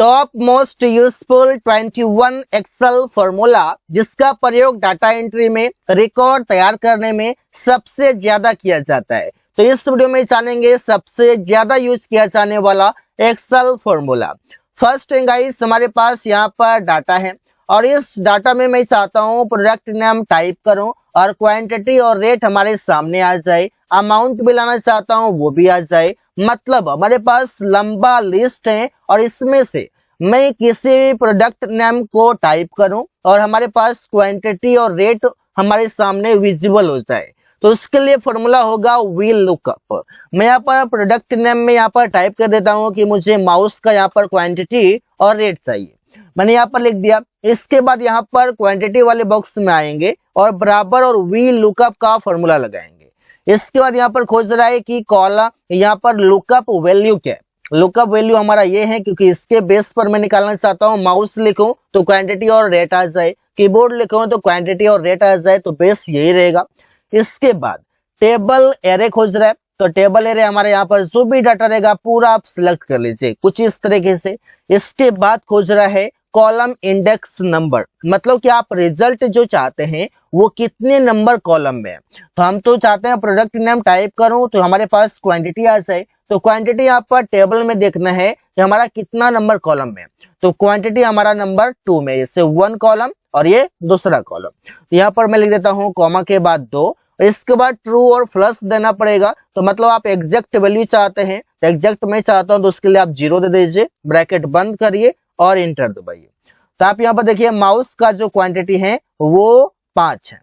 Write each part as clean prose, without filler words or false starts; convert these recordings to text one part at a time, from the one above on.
Top most useful 21 Excel formula जिसका प्रयोग data entry में रिकॉर्ड तैयार करने में सबसे ज्यादा किया जाता है। तो इस वीडियो में जानेंगे सबसे ज्यादा यूज किया जाने वाला एक्सेल फॉर्मूला। फर्स्ट गाइस हमारे पास यहाँ पर डाटा है और इस डाटा में मैं चाहता हूँ प्रोडक्ट नेम टाइप करूं और क्वांटिटी और रेट हमारे सामने आ जाए, अमाउंट भी लाना चाहता हूँ वो भी आ जाए। मतलब हमारे पास लंबा लिस्ट है और इसमें से मैं किसी प्रोडक्ट नेम को टाइप करूं और हमारे पास क्वांटिटी और रेट हमारे सामने विजिबल हो जाए। तो उसके लिए फॉर्मूला होगा वी लुकअप। मैं यहाँ पर प्रोडक्ट नेम में यहाँ पर टाइप कर देता हूँ कि मुझे माउस का यहाँ पर क्वांटिटी और रेट चाहिए, मैंने यहाँ पर लिख दिया। इसके बाद यहाँ पर क्वांटिटी वाले बॉक्स में आएंगे और बराबर और वी लुकअप का फॉर्मूला लगाएंगे। इसके बाद यहाँ पर खोज रहा है कि कॉलम यहाँ पर लुकअप वैल्यू क्या है। लुकअप वैल्यू हमारा ये है क्योंकि इसके बेस पर मैं निकालना चाहता हूँ। माउस लिखूं तो क्वांटिटी और रेट आ जाए, कीबोर्ड लिखूं तो क्वांटिटी और रेट आ जाए, तो बेस यही रहेगा। इसके बाद टेबल एरे खोज रहा है, तो टेबल एरे हमारे यहाँ पर जो भी डाटा रहेगा पूरा आप सिलेक्ट कर लीजिए कुछ इस तरीके से। इसके बाद खोज रहा है कॉलम इंडेक्स नंबर, मतलब कि आप रिजल्ट जो चाहते हैं वो कितने नंबर कॉलम में है। तो हम तो चाहते हैं प्रोडक्ट नेम टाइप करूं तो हमारे पास क्वांटिटी आ जाए, तो क्वांटिटी यहाँ पर टेबल में देखना है कि हमारा कितना नंबर कॉलम में। तो क्वांटिटी हमारा नंबर 2 में, जैसे 1 कॉलम और ये दूसरा कॉलम। तो यहाँ पर मैं लिख देता हूँ कॉमा के बाद 2, इसके बाद ट्रू और प्लस देना पड़ेगा। तो मतलब आप एग्जैक्ट वैल्यू चाहते हैं, तो एग्जैक्ट मैं चाहता हूं तो उसके लिए आप 0 दे दीजिए, ब्रैकेट बंद करिए और इंटर दबाइए। तो आप यहाँ पर देखिए माउस का जो क्वांटिटी है वो 5 है।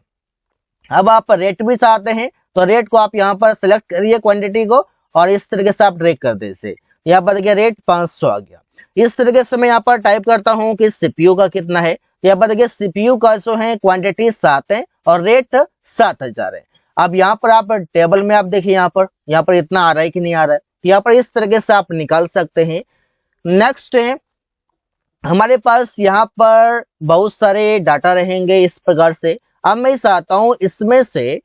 अब आप रेट भी चाहते हैं तो रेट को आप यहाँ पर सिलेक्ट करिए क्वांटिटी को और इस तरीके से आप ड्रैग कर दीजिए। यहाँ पर देखिए रेट 500 आ गया। इस तरीके से मैं यहाँ पर टाइप करता हूँ कि सीपीयू का कितना है। यहाँ पर देखिए सीपीयू का जो है क्वांटिटी 7 है और रेट 7000 है। अब यहाँ पर आप टेबल में आप देखिए यहाँ पर इतना आ रहा है कि नहीं आ रहा है, तो यहाँ पर इस तरीके से आप निकाल सकते हैं। नेक्स्ट है हमारे पास यहाँ पर बहुत सारे डाटा रहेंगे इस प्रकार से। अब मैं चाहता हूँ इसमें से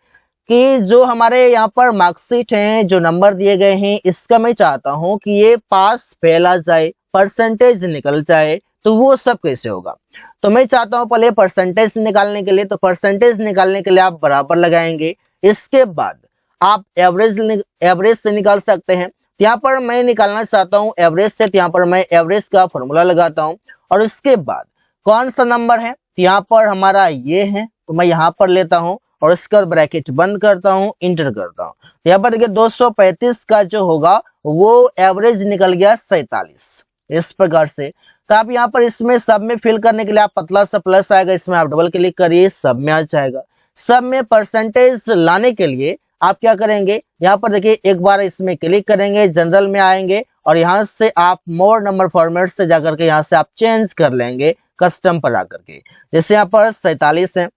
कि जो हमारे यहाँ पर मार्कशीट हैं, जो नंबर दिए गए हैं, इसका मैं चाहता हूँ कि ये पास फेल आ जाए, परसेंटेज निकल जाए। तो वो सब कैसे होगा, तो मैं चाहता हूँ पहले परसेंटेज निकालने के लिए, तो परसेंटेज निकालने के लिए आप बराबर लगाएंगे। इसके बाद आप एवरेज से निकाल सकते हैं। यहाँ पर मैं निकालना चाहता हूँ एवरेज से, तो यहाँ पर मैं एवरेज का फॉर्मूला लगाता हूँ। और इसके बाद कौन सा नंबर है, तो यहाँ पर हमारा ये है, तो मैं यहाँ पर लेता हूँ और इसका ब्रैकेट बंद करता हूँ, इंटर करता हूँ। यहाँ पर देखिए 235 का जो होगा वो एवरेज निकल गया 47, इस प्रकार से। तो आप यहाँ पर इसमें सब में फिल करने के लिए आप पतला सा प्लस आएगा, इसमें आप डबल क्लिक करिए, सब में आ जाएगा। सब में परसेंटेज लाने के लिए आप क्या करेंगे, यहाँ पर देखिए एक बार इसमें क्लिक करेंगे, जनरल में आएंगे और यहाँ से आप मोर नंबर फॉर्मेट से जाकर के यहाँ से आप चेंज कर लेंगे कस्टम पर आकर के। जैसे यहाँ पर 47 है,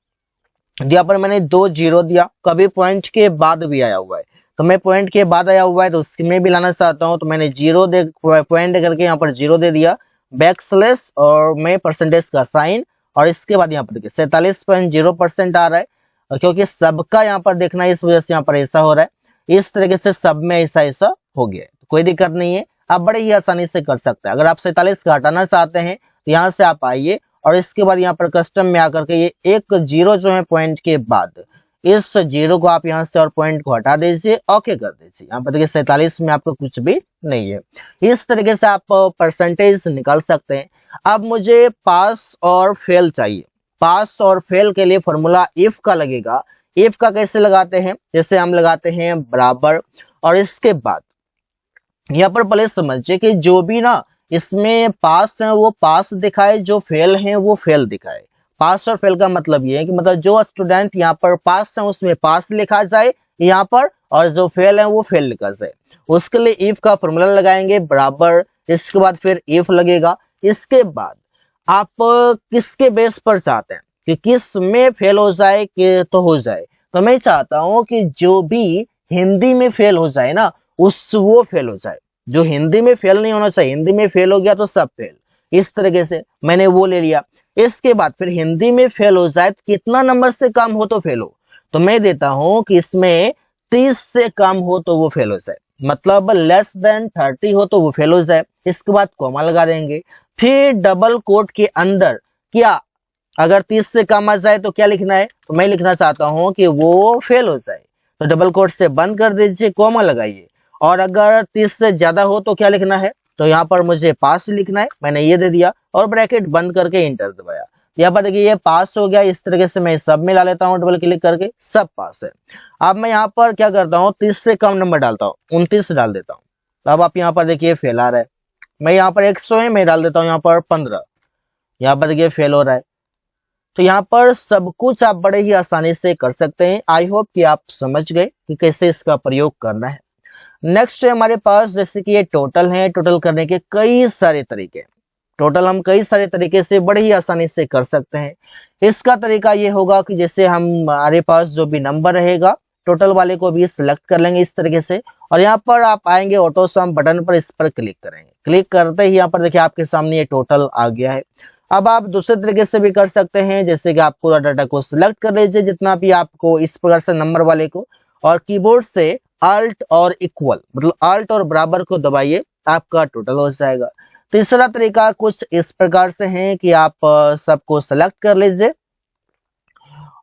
यहाँ पर मैंने 2 0 दिया, कभी पॉइंट के बाद भी आया हुआ है, तो मैं पॉइंट के बाद आया हुआ है तो उसमें भी लाना चाहता हूँ, तो मैंने 0 दे पॉइंट करके यहाँ पर 0 दे दिया, बैक स्लैश और मैं परसेंटेज का साइन। और इसके बाद यहाँ पर देखिए 47.0% आ रहा है, क्योंकि सबका यहाँ पर देखना है इस वजह से यहाँ पर ऐसा हो रहा है। इस तरीके से सब में ऐसा हो गया, कोई दिक्कत नहीं है, आप बड़े ही आसानी से कर सकते हैं। अगर आप 47 का हटाना चाहते हैं तो यहाँ से आप आइए और इसके बाद यहाँ पर कस्टम में आकर के ये एक 0 जो है पॉइंट के बाद, इस 0 को आप यहाँ से और पॉइंट को हटा दीजिए, ओके कर दीजिए। यहाँ पर देखिए 47 में आपको कुछ भी नहीं है। इस तरीके से आप परसेंटेज निकाल सकते हैं। अब मुझे पास और फेल चाहिए। पास और फेल के लिए फॉर्मूला इफ का लगेगा। इफ का कैसे लगाते हैं, जैसे हम लगाते हैं बराबर और इसके बाद यहाँ पर पहले समझिए कि जो भी ना इसमें पास है वो पास दिखाए, जो फेल है वो फेल दिखाए। पास और फेल का मतलब ये है कि मतलब जो स्टूडेंट यहाँ पर पास है उसमें पास लिखा जाए यहाँ पर, और जो फेल है वो फेल लिखा जाए। उसके लिए इफ का फॉर्मूला लगाएंगे बराबर, इसके बाद फिर इफ लगेगा। इसके बाद आप किसके बेस पर चाहते हैं कि किस में फेल हो जाए कि तो हो जाए, तो मैं चाहता हूं कि जो भी हिंदी में फेल हो जाए ना वो फेल हो जाए। जो हिंदी में फेल नहीं होना चाहिए, हिंदी में फेल हो गया तो सब फेल, इस तरीके से मैंने वो ले लिया। इसके बाद फिर हिंदी में फेल हो जाए तो कितना नंबर से कम हो तो फेल हो, तो मैं देता हूं कि इसमें 30 से कम हो तो वो फेल हो जाए, मतलब लेस देन 30 हो तो वो फेल हो जाए। इसके बाद कॉमा लगा देंगे। फिर डबल कोट के अंदर क्या अगर 30 से कम आ जाए तो क्या लिखना है, तो मैं लिखना चाहता हूं कि वो फेल हो जाए, तो डबल कोट से बंद कर दीजिए, कॉमा लगाइए। और अगर 30 से ज्यादा हो तो क्या लिखना है, तो यहाँ पर मुझे पास लिखना है, मैंने ये दे दिया और ब्रैकेट बंद करके इंटर दबाया। यहाँ पर देखिए ये पास हो गया। इस तरीके से मैं सब मिला लेता हूँ, डबल क्लिक करके सब पास है। अब मैं यहाँ पर क्या करता हूँ, 30 से कम नंबर डालता हूँ, 29 डाल देता हूँ। अब आप यहाँ पर देखिए फेल आ रहा है। मैं यहाँ पर 100 है, मैं डाल देता हूँ यहाँ पर 15, यहाँ पर देखिए फेल हो रहा है। तो यहाँ पर सब कुछ आप बड़े ही आसानी से कर सकते हैं। आई होप कि आप समझ गए कि कैसे इसका प्रयोग करना है। नेक्स्ट है हमारे पास जैसे कि ये टोटल है, टोटल करने के कई सारे तरीके। टोटल हम कई सारे तरीके से बड़े ही आसानी से कर सकते हैं। इसका तरीका ये होगा कि जैसे हमारे पास जो भी नंबर रहेगा टोटल वाले को भी सिलेक्ट कर लेंगे इस तरीके से, और यहाँ पर आप आएंगे ऑटो सम बटन पर, इस पर क्लिक करेंगे। क्लिक करते ही यहाँ पर देखिए आपके सामने ये टोटल आ गया है। अब आप दूसरे तरीके से भी कर सकते हैं, जैसे कि आप पूरा डाटा को सिलेक्ट कर लीजिए जितना भी आपको, इस प्रकार से नंबर वाले को, और कीबोर्ड से अल्ट और इक्वल मतलब अल्ट और बराबर को दबाइए, आपका टोटल हो जाएगा। तीसरा तरीका कुछ इस प्रकार से है कि आप सबको सेलेक्ट कर लीजिए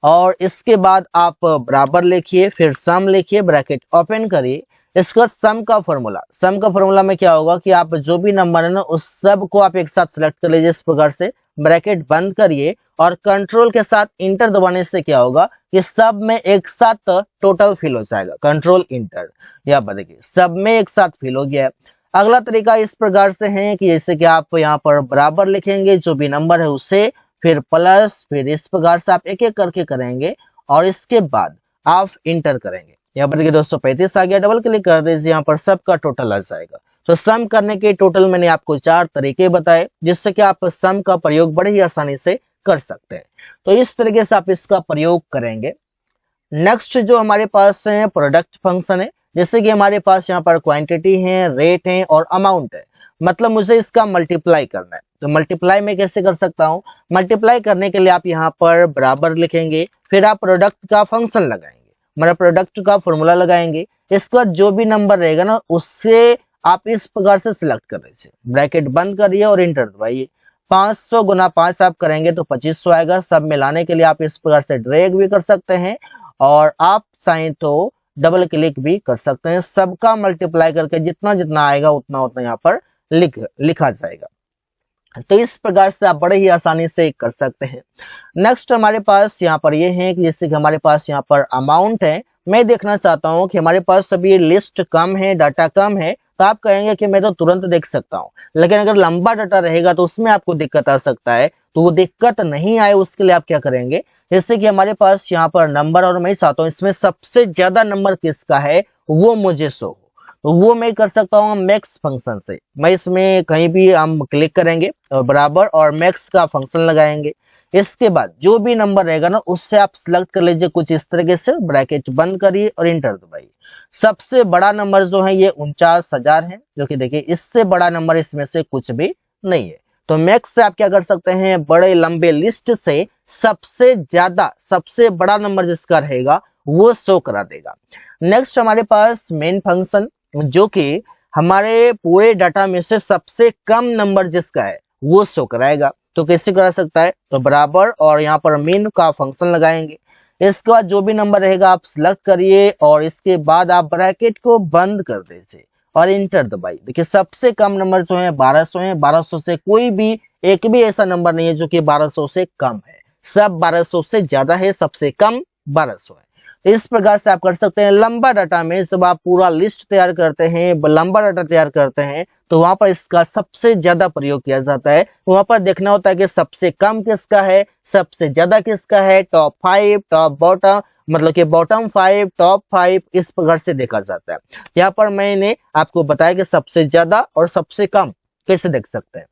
और इसके बाद आप बराबर लिखिए, फिर सम लिखिए, ब्रैकेट ओपन करिए। इसके बाद सम का फॉर्मूला में क्या होगा कि आप जो भी नंबर है ना उस सब को आप एक साथ सेलेक्ट कर लीजिए इस प्रकार से, ब्रैकेट बंद करिए और कंट्रोल के साथ इंटर दबाने से क्या होगा कि सब में एक साथ टोटल फिल हो जाएगा। कंट्रोल इंटर, यहाँ पर देखिए सब में एक साथ फिल हो गया है। अगला तरीका इस प्रकार से है कि जैसे कि आप यहाँ पर बराबर लिखेंगे जो भी नंबर है उसे, फिर प्लस, फिर इस प्रकार से आप एक एक करके करेंगे और इसके बाद आप इंटर करेंगे। यहाँ पर देखिए 235 आ गया, डबल क्लिक कर दीजिए, यहाँ पर सबका टोटल आ जाएगा। तो सम करने के टोटल मैंने आपको 4 तरीके बताए जिससे कि आप सम का प्रयोग बड़े ही आसानी से कर सकते हैं। तो इस तरीके से आप इसका प्रयोग करेंगे। नेक्स्ट जो हमारे पास है प्रोडक्ट फंक्शन है, जैसे कि हमारे पास यहाँ पर क्वांटिटी है, रेट है और अमाउंट है, मतलब मुझे इसका मल्टीप्लाई करना है। तो मल्टीप्लाई में कैसे कर सकता हूँ, मल्टीप्लाई करने के लिए आप यहाँ पर बराबर लिखेंगे, फिर आप प्रोडक्ट का फंक्शन लगाएंगे, मतलब प्रोडक्ट का फॉर्मूला लगाएंगे। इसके बाद जो भी नंबर रहेगा ना उससे आप इस प्रकार से सिलेक्ट कर दीजिए, ब्रैकेट बंद करिए और इंटर दबाइए। 500 गुना 5 आप करेंगे तो 2500 आएगा। सब मिलाने के लिए आप इस प्रकार से ड्रैग भी कर सकते हैं और आप चाहें तो डबल क्लिक भी कर सकते हैं। सबका मल्टीप्लाई करके जितना जितना आएगा उतना उतना यहाँ पर लिखा जाएगा। तो इस प्रकार से आप बड़े ही आसानी से कर सकते हैं। नेक्स्ट हमारे पास यहाँ पर ये है कि जैसे कि हमारे पास यहाँ पर अमाउंट है, मैं देखना चाहता हूँ कि हमारे पास अभी लिस्ट कम है, डाटा कम है, तो आप कहेंगे कि मैं तो तुरंत देख सकता हूँ, लेकिन अगर लंबा डाटा रहेगा तो उसमें आपको दिक्कत आ सकता है। तो वो दिक्कत नहीं आए उसके लिए आप क्या करेंगे, जैसे कि हमारे पास यहाँ पर नंबर और मैं चाहता हूँ इसमें सबसे ज्यादा नंबर किसका है वो मुझे शो हो, तो वो मैं कर सकता हूँ मैक्स फंक्शन से। मैं इसमें कहीं भी हम क्लिक करेंगे और बराबर और मैक्स का फंक्शन लगाएंगे। इसके बाद जो भी नंबर रहेगा ना उससे आप सिलेक्ट कर लीजिए कुछ इस तरीके से, ब्रैकेट बंद करिए और इंटर दबाइए। सबसे बड़ा नंबर जो है ये 49,000 है, जो कि देखिए इससे बड़ा नंबर इसमें से कुछ भी नहीं है। तो मैक्स से आप क्या कर सकते हैं, बड़े लंबे लिस्ट से सबसे ज्यादा सबसे बड़ा नंबर जिसका रहेगा वो शो करा देगा। नेक्स्ट हमारे पास मेन फंक्शन, जो कि हमारे पूरे डाटा में से सबसे कम नंबर जिसका है वो शो कराएगा। तो कैसे करा सकता है, तो बराबर और यहाँ पर मेन का फंक्शन लगाएंगे। इसके बाद जो भी नंबर रहेगा आप सिलेक्ट करिए और इसके बाद आप ब्रैकेट को बंद कर दीजिए और इंटर दबाइए। देखिए सबसे कम नंबर जो है 1200 है, 1200 से कोई भी एक भी ऐसा नंबर नहीं है जो कि 1200 से कम है, सब 1200 से ज्यादा है, सबसे कम 1200 है। इस प्रकार से आप कर सकते हैं। लंबा डाटा में जब आप पूरा लिस्ट तैयार करते हैं, लंबा डाटा तैयार करते हैं, तो वहां पर इसका सबसे ज्यादा प्रयोग किया जाता है। वहां पर देखना होता है कि सबसे कम किसका है, सबसे ज्यादा किसका है, टॉप 5, टॉप बॉटम, मतलब कि बॉटम 5, टॉप 5, इस प्रकार से देखा जाता है। यहाँ पर मैंने आपको बताया कि सबसे ज्यादा और सबसे कम कैसे देख सकते हैं।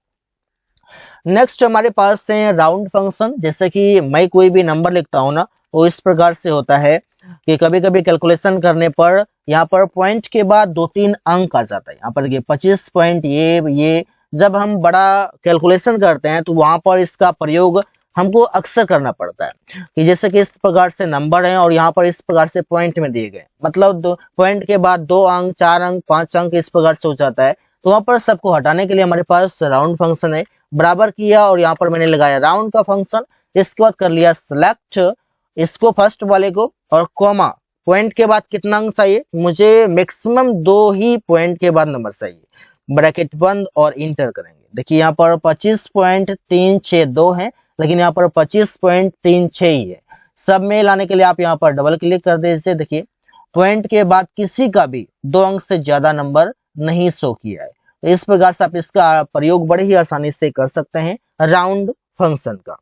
नेक्स्ट हमारे पास है राउंड फंक्शन। जैसे कि मैं कोई भी नंबर लिखता हूं ना, वो इस प्रकार से होता है कि कभी कभी कैलकुलेशन करने पर यहाँ पर पॉइंट के बाद 2-3 अंक आ जाता है। यहाँ पर देखिए 25 पॉइंट ये जब हम बड़ा कैलकुलेशन करते हैं तो वहां पर इसका प्रयोग हमको अक्सर करना पड़ता है कि जैसे कि इस प्रकार से नंबर है और यहाँ पर इस प्रकार से पॉइंट में दिए गए, मतलब पॉइंट के बाद 2 अंक, 4 अंक, 5 अंक, इस प्रकार से हो जाता है। तो वहां पर सबको हटाने के लिए हमारे पास राउंड फंक्शन है, बराबर किया और यहाँ पर मैंने लगाया राउंड का फंक्शन। इसके बाद कर लिया सिलेक्ट इसको फर्स्ट वाले को और कॉमा, पॉइंट के बाद कितना अंक चाहिए मुझे, मैक्सिमम 2 ही पॉइंट के बाद नंबर चाहिए, ब्रैकेट बंद और इंटर करेंगे। देखिए यहाँ पर 25.362 है, लेकिन यहाँ पर 25.36 ही है। सब में लाने के लिए आप यहाँ पर डबल क्लिक कर दीजिए। देखिए पॉइंट के बाद किसी का भी 2 अंक से ज्यादा नंबर नहीं शो किया है। तो इस प्रकार से आप इसका प्रयोग बड़े ही आसानी से कर सकते हैं राउंड फंक्शन का।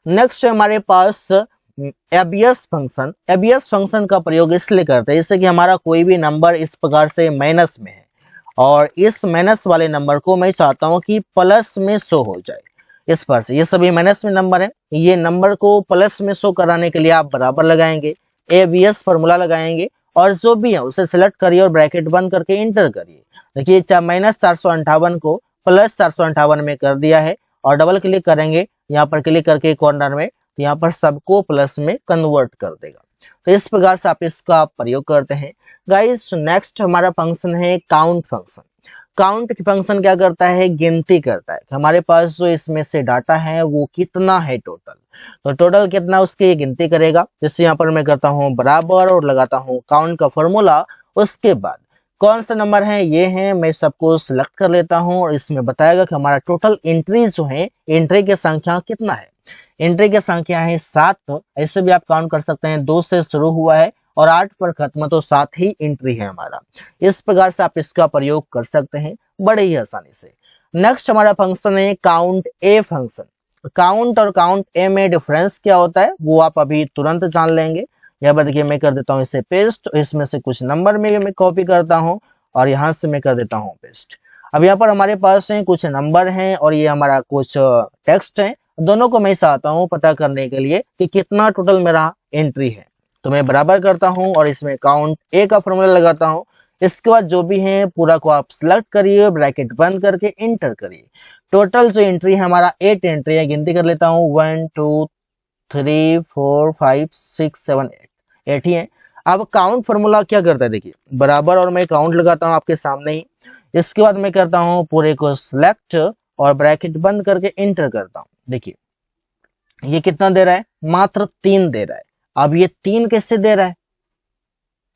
नेक्स्ट है हमारे पास एबीएस फंक्शन। एबीएस फंक्शन का प्रयोग इसलिए करते हैं जैसे कि हमारा कोई भी नंबर इस प्रकार से माइनस में है और इस माइनस वाले नंबर को मैं चाहता हूं कि प्लस में शो हो जाए। इस पर से ये सभी माइनस में नंबर है, ये नंबर को प्लस में शो कराने के लिए आप बराबर लगाएंगे, एबीएस फॉर्मूला लगाएंगे और जो भी है उसे सिलेक्ट करिए और ब्रैकेट बंद करके इंटर करिए। देखिए माइनस 458 को प्लस 458 में कर दिया है और डबल क्लिक करेंगे, यहाँ पर क्लिक करके कॉर्नर में, तो यहाँ पर सबको प्लस में कन्वर्ट कर देगा। तो इस प्रकार से आप इसका प्रयोग करते हैं। गाइस नेक्स्ट हमारा फंक्शन है काउंट फंक्शन। काउंट फंक्शन क्या करता है, गिनती करता है कि हमारे पास जो इसमें से डाटा है वो कितना है टोटल, तो टोटल कितना उसकी गिनती करेगा। जैसे यहाँ पर मैं करता हूँ बराबर और लगाता हूँ काउंट का फॉर्मूला, उसके बाद कौन सा नंबर है ये है, मैं सबको सिलेक्ट कर लेता हूँ और इसमें बताएगा कि हमारा टोटल एंट्री जो है, एंट्री की संख्या कितना है। एंट्री की संख्या है 7, ऐसे भी आप काउंट कर सकते हैं, 2 से शुरू हुआ है और 8 पर खत्म, तो 7 ही एंट्री है हमारा। इस प्रकार से आप इसका प्रयोग कर सकते हैं बड़े ही आसानी से। नेक्स्ट हमारा फंक्शन है काउंट ए फंक्शन। काउंट और काउंट ए में डिफरेंस क्या होता है वो आप अभी तुरंत जान लेंगे। यहाँ पर देखिए मैं कर देता हूँ इसे पेस्ट, इसमें से कुछ नंबर में मैं कॉपी करता हूँ और यहाँ से मैं कर देता हूँ पेस्ट। अब यहाँ पर हमारे पास है कुछ नंबर हैं और ये हमारा कुछ टेक्स्ट है, दोनों को मैं चाहता हूँ पता करने के लिए कि कितना टोटल मेरा एंट्री है। तो मैं बराबर करता हूँ और इसमें काउंट ए का फॉर्मूला लगाता हूँ। इसके बाद जो भी है पूरा को आप सिलेक्ट करिए, ब्रैकेट बंद करके इंटर करिए। टोटल जो एंट्री है हमारा 8 एंट्री है, गिनती कर लेता हूँ 1 2 3 4 5 6 7 8 ही है। अब काउंट फॉर्मूला क्या करता है, देखिए बराबर और मैं काउंट लगाता हूँ आपके सामने ही। इसके बाद मैं करता हूँ पूरे को सिलेक्ट और ब्रैकेट बंद करके इंटर करता हूँ। देखिए ये कितना दे रहा है, मात्र 3 दे रहा है। अब ये 3 कैसे दे रहा है,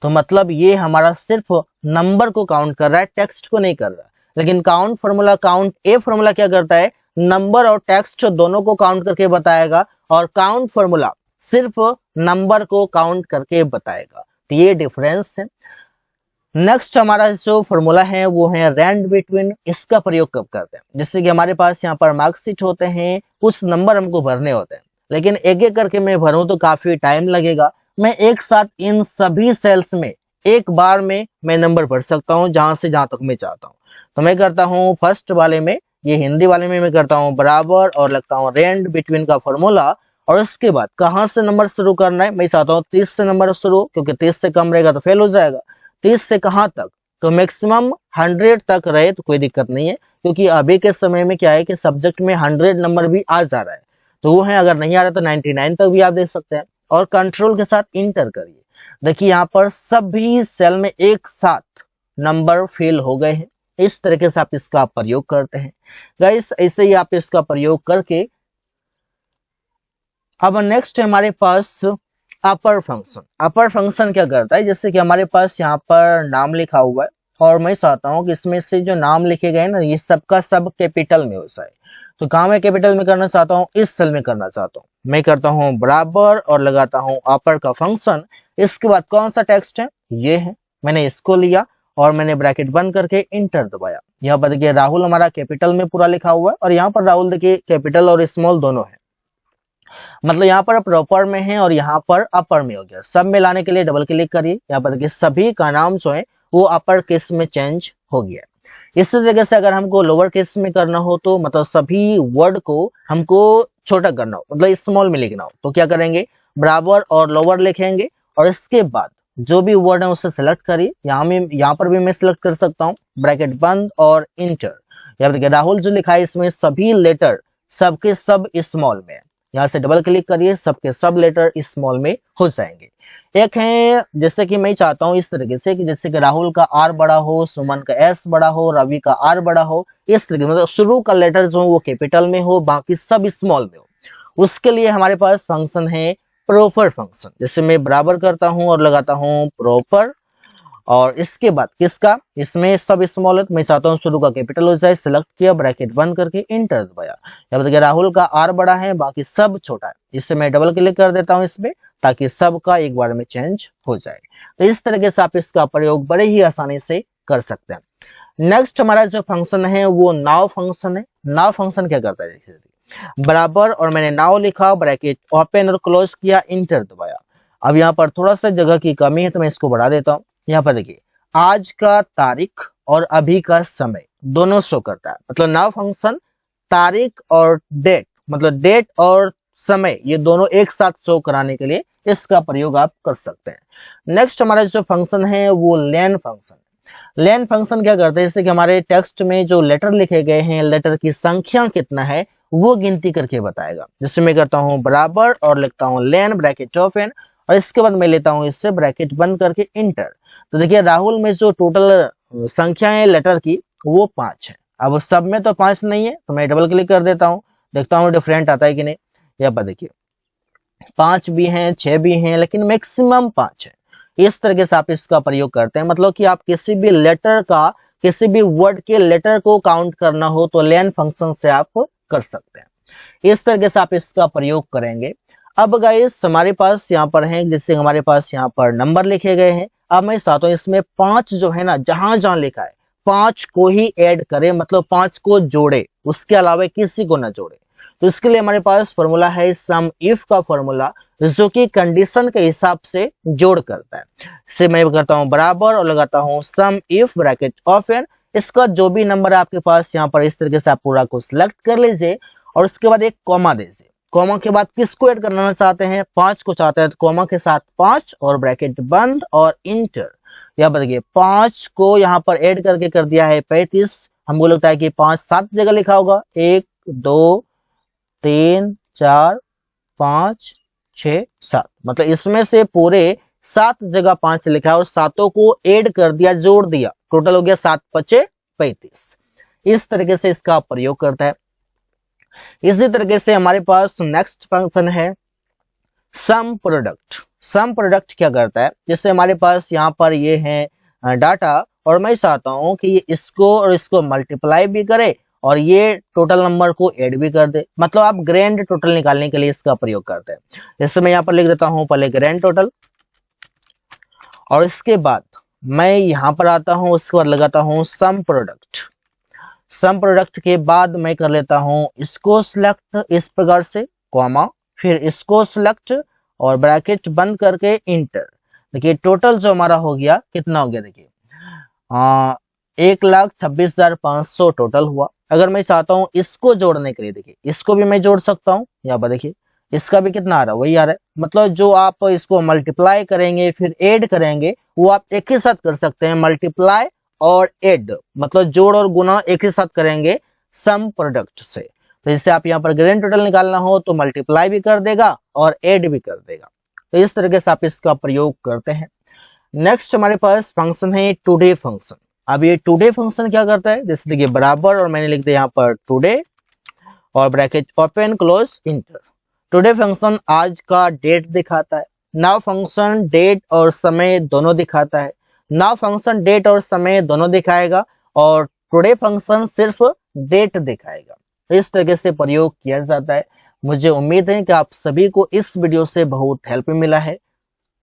तो मतलब ये हमारा सिर्फ नंबर को काउंट कर रहा है, टेक्स्ट को नहीं कर रहा। लेकिन count formula, count a formula क्या करता है, नंबर और टेक्स्ट दोनों को काउंट करके बताएगा और काउंट फॉर्मूला सिर्फ नंबर को काउंट करके बताएगा। तो ये डिफरेंस है। नेक्स्ट हमारा जो फॉर्मूला है वो है रैंड बिटवीन। इसका प्रयोग कब करते हैं, जैसे कि हमारे पास यहाँ पर मार्कशीट होते हैं, कुछ नंबर हमको भरने होते हैं, लेकिन एक एक करके मैं भरूं तो काफी टाइम लगेगा। मैं एक साथ इन सभी सेल्स में एक बार में मैं नंबर भर सकता हूं जहां से जहां तक मैं चाहता हूं। तो मैं करता हूं फर्स्ट वाले में, ये हिंदी वाले में मैं करता हूं बराबर और लगता हूं रैंड बिटवीन का फॉर्मूला और उसके बाद कहां से नंबर शुरू करना है, मैं चाहता हूं 30 से नंबर शुरू, क्योंकि 30 से कम रहेगा तो फेल हो जाएगा। 30 से कहां तक, तो मैक्सिमम 100 तक रहे तो कोई दिक्कत नहीं है, क्योंकि अभी के समय में क्या है कि सब्जेक्ट में 100 नंबर भी आ जा रहा है, तो वो है, अगर नहीं आ रहा तो 99 तक भी आप दे सकते हैं और कंट्रोल के साथ इंटर करिए। देखिए यहाँ पर सभी सेल में एक साथ नंबर फेल हो गए हैं। इस तरीके से आप इसका प्रयोग करते हैं गाइस, ऐसे ही आप इसका प्रयोग करके। अब नेक्स्ट है हमारे पास अपर फंक्शन। अपर फंक्शन क्या करता है, जैसे कि हमारे पास यहाँ पर नाम लिखा हुआ है और मैं चाहता हूँ कि इसमें से जो नाम लिखे गए ना ये सबका सब कैपिटल में हो जाए। तो कहाँ मैं कैपिटल में करना चाहता हूँ, इस सेल में करना चाहता हूँ। मैं करता हूँ बराबर और लगाता हूँ अपर का फंक्शन। इसके बाद कौन सा टेक्स्ट है, ये है, मैंने इसको लिया और मैंने ब्रैकेट बंद करके इंटर दबाया। यहाँ पर देखिए राहुल हमारा कैपिटल में पूरा लिखा हुआ है और यहाँ पर राहुल देखिए कैपिटल और स्मॉल दोनों है, मतलब यहाँ पर प्रॉपर में है और यहाँ पर अपर में हो गया। सब में लाने के लिए डबल क्लिक करिए, यहाँ पर देखिए सभी का नाम जो है वो अपर केस में चेंज हो गया। इसी तरीके से अगर हमको लोअर केस में करना हो तो मतलब सभी वर्ड को हमको छोटा करना हो, मतलब स्मॉल में लिखना हो, तो क्या करेंगे, बराबर और लोअर लिखेंगे और इसके बाद जो भी वर्ड है उसे सिलेक्ट करिए। यहाँ पर भी मैं सिलेक्ट कर सकता हूँ, ब्रैकेट बंद और इंटर। यहाँ देखिए राहुल जो लिखा है इसमें सभी लेटर सबके सब स्मॉल में है, यहाँ से डबल क्लिक करिए, सबके सब लेटर स्मॉल में हो जाएंगे। एक है जैसे कि मैं चाहता हूं इस तरीके से कि जैसे कि राहुल का आर बड़ा हो, सुमन का एस बड़ा हो, रवि का आर बड़ा हो, इस तरीके मतलब शुरू का लेटर जो वो कैपिटल में हो, बाकी सब स्मॉल में हो। उसके लिए हमारे पास फंक्शन है प्रोपर फंक्शन। जैसे मैं बराबर करता हूं और लगाता हूं प्रोपर, और इसके बाद किसका, इसमें सब स्मॉल है तो मैं चाहता हूँ शुरू का कैपिटल हो जाए, सिलेक्ट किया, ब्रैकेट बंद करके इंटर दबाया। यहाँ देखिए राहुल का आर बड़ा है, बाकी सब छोटा है, इससे मैं डबल क्लिक कर देता हूँ इसमें, ताकि सबका एक बार में चेंज हो जाए। तो इस तरीके से आप इसका प्रयोग बड़े ही आसानी से कर सकते हैं। नेक्स्ट हमारा जो फंक्शन है वो नाउ फंक्शन है। नाउ फंक्शन क्या करता है, देखिए बराबर और मैंने नाउ लिखा, ब्रैकेट ओपन और क्लोज किया, इंटर दबाया। अब यहाँ पर थोड़ा सा जगह की कमी है तो मैं इसको बढ़ा देता हूँ। यहाँ पर देखिए आज का तारीख और अभी का समय दोनों शो करता है, मतलब नाउ फंक्शन तारीख और डेट, मतलब डेट और समय ये दोनों एक साथ शो कराने के लिए इसका प्रयोग आप कर सकते हैं। नेक्स्ट हमारा जो फंक्शन है वो लेन फंक्शन। लेन फंक्शन क्या करते हैं, जैसे कि हमारे टेक्स्ट में जो लेटर लिखे गए हैं, लेटर की संख्या कितना है वो गिनती करके बताएगा। जैसे मैं करता हूँ बराबर और लिखता हूँ लेन ब्रैकेट ओपन, और इसके बाद मैं लेता हूँ इससे ब्रैकेट बंद करके इंटर। तो देखिए राहुल में जो टोटल संख्या है लेटर की वो 5 है। अब सब में तो 5 नहीं है तो मैं डबल क्लिक कर देता हूँ, देखता हूँ डिफरेंट आता है कि नहीं। यहाँ पर देखिए 5 भी हैं, 6 भी हैं, लेकिन मैक्सिमम 5 है। इस तरीके से आप इसका प्रयोग करते हैं, मतलब कि आप किसी भी लेटर का, किसी भी वर्ड के लेटर को काउंट करना हो तो लेन फंक्शन से आप कर सकते हैं। इस तरीके से आप इसका प्रयोग करेंगे। अब गाइस हमारे पास यहाँ पर है, जैसे हमारे पास यहाँ पर नंबर लिखे गए हैं। अब मैं चाहता हूँ इसमें 5 जो है ना, जहां जहां लिखा है 5 को ही ऐड करे, मतलब 5 को जोड़े, उसके अलावा किसी को ना जोड़े। तो इसके लिए हमारे पास फॉर्मूला है सम इफ का फॉर्मूला, जो कि कंडीशन के हिसाब से जोड़ करता है। इससे मैं करता हूं बराबर और लगाता हूं सम इफ ब्रैकेट ओपन, इसका जो भी नंबर आपके पास यहाँ पर इस तरीके से आप पूरा को सिलेक्ट कर लीजिए, और उसके बाद एक कॉमा दीजिए। कॉमा के बाद किसको ऐड करना चाहते हैं, 5 को चाहते हैं तो कॉमा के साथ 5 और ब्रैकेट बंद और इंटर। यहाँ पर देखिए 5 को यहाँ पर ऐड करके कर दिया है 35। हमको लगता है कि 5 7 जगह लिखा होगा, 1 2 3 4 5 6 7, मतलब इसमें से पूरे 7 जगह 5 लिखा है और सातों को ऐड कर दिया, जोड़ दिया, टोटल हो गया 7 5 35। इस तरीके से इसका प्रयोग करता है। इसी तरीके से हमारे पास नेक्स्ट फंक्शन है सम प्रोडक्ट। सम प्रोडक्ट क्या करता है, जैसे हमारे पास यहाँ पर ये है डाटा, और मैं चाहता हूँ कि ये इसको और इसको मल्टीप्लाई भी करे और ये टोटल नंबर को ऐड भी कर दे, मतलब आप ग्रैंड टोटल निकालने के लिए इसका प्रयोग करते हैं। जैसे मैं यहाँ पर लिख देता हूँ पहले ग्रैंड टोटल, और इसके बाद मैं यहाँ पर आता हूँ, उसके बाद लगाता हूँ सम प्रोडक्ट। सम प्रोडक्ट के बाद मैं कर लेता हूँ इसको सिलेक्ट इस प्रकार से, कॉमा, फिर इसको सिलेक्ट और ब्रैकेट बंद करके इंटर। देखिए टोटल जो हमारा हो गया कितना हो गया, देखिए 1,26,500 टोटल हुआ। अगर मैं चाहता हूं इसको जोड़ने के लिए, देखिए इसको भी मैं जोड़ सकता हूं। यहाँ पर देखिए इसका भी कितना आ रहा है, वही आ रहा है। मतलब जो आप इसको मल्टीप्लाई करेंगे फिर ऐड करेंगे वो आप एक ही साथ कर सकते हैं, मल्टीप्लाई और ऐड, मतलब जोड़ और गुना एक ही साथ करेंगे सम प्रोडक्ट से। तो इससे आप यहाँ पर ग्रैंड टोटल निकालना हो तो मल्टीप्लाई भी कर देगा और ऐड भी कर देगा। तो इस तरीके से आप इसका प्रयोग करते हैं। नेक्स्ट हमारे पास फंक्शन है टुडे फंक्शन। अब ये टुडे फंक्शन क्या करता है, जैसे देखिए बराबर और मैंने लिख दिया यहाँ पर टुडे और bracket open close inter. Today function आज का डेट दिखाता है। नाउ फंक्शन डेट और समय दोनों दिखाता है। नाउ फंक्शन डेट और समय दोनों दिखाएगा और टुडे फंक्शन सिर्फ डेट दिखाएगा। इस तरीके से प्रयोग किया जाता है। मुझे उम्मीद है कि आप सभी को इस वीडियो से बहुत हेल्प मिला है।